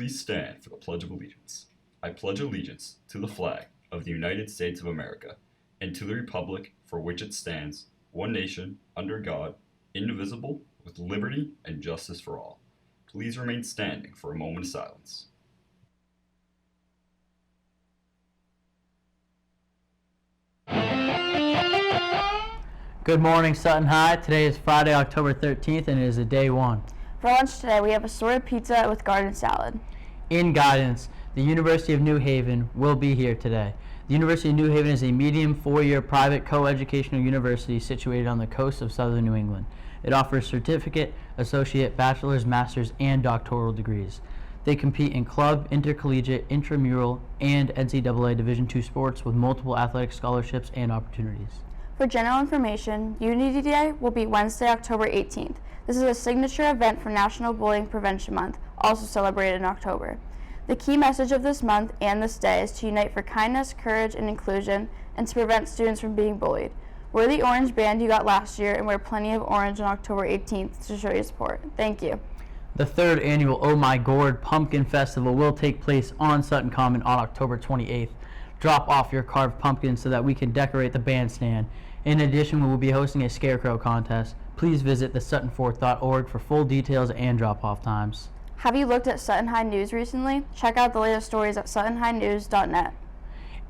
Please stand for the Pledge of Allegiance. I pledge allegiance to the flag of the United States of America and to the republic for which it stands, one nation, under God, indivisible, with liberty and justice for all. Please remain standing for a moment of silence. Good morning, Sutton High. Today is Friday, October 13th, and it is a day one. For lunch today, we have assorted pizza with garden salad. In guidance, the University of New Haven will be here today. The University of New Haven is a medium four-year private coeducational university situated on the coast of southern New England. It offers certificate, associate, bachelor's, master's, and doctoral degrees. They compete in club, intercollegiate, intramural, and NCAA Division II sports with multiple athletic scholarships and opportunities. For general information, Unity Day will be Wednesday, October 18th. This is a signature event for National Bullying Prevention Month, also celebrated in October. The key message of this month and this day is to unite for kindness, courage, and inclusion, and to prevent students from being bullied. Wear the orange band you got last year and wear plenty of orange on October 18th to show your support. Thank you. The third annual Oh My Gourd Pumpkin Festival will take place on Sutton Common on October 28th. Drop off your carved pumpkins so that we can decorate the bandstand. In addition, we will be hosting a scarecrow contest. Please visit thesuttonforth.org for full details and drop-off times. Have you looked at Sutton High News recently? Check out the latest stories at suttonhighnews.net.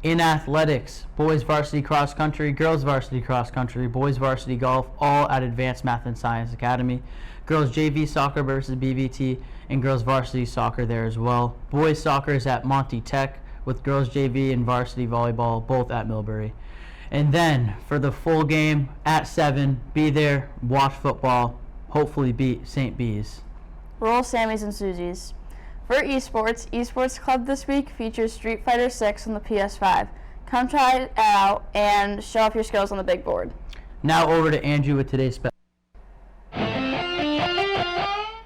In athletics, boys varsity cross country, girls varsity cross country, boys varsity golf, all at Advanced Math and Science Academy. Girls JV soccer versus BVT, and girls varsity soccer there as well. Boys soccer is at Monty Tech, with girls JV and varsity volleyball both at Millbury. And then for the full game at 7, be there, watch football, hopefully beat St. B's. Roll Sammys and Susies. For Esports Club this week features Street Fighter 6 on the PS5. Come try it out and show off your skills on the big board. Now over to Andrew with today's special.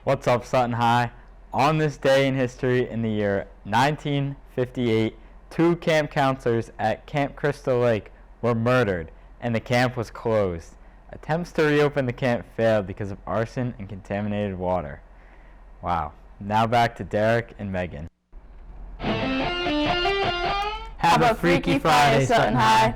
What's up, Sutton High? On this day in history in the year 1958, 2 camp counselors at Camp Crystal Lake were murdered, and the camp was closed. Attempts to reopen the camp failed because of arson and contaminated water. Wow. Now back to Derek and Megan. Have a Freaky Friday, Sutton High.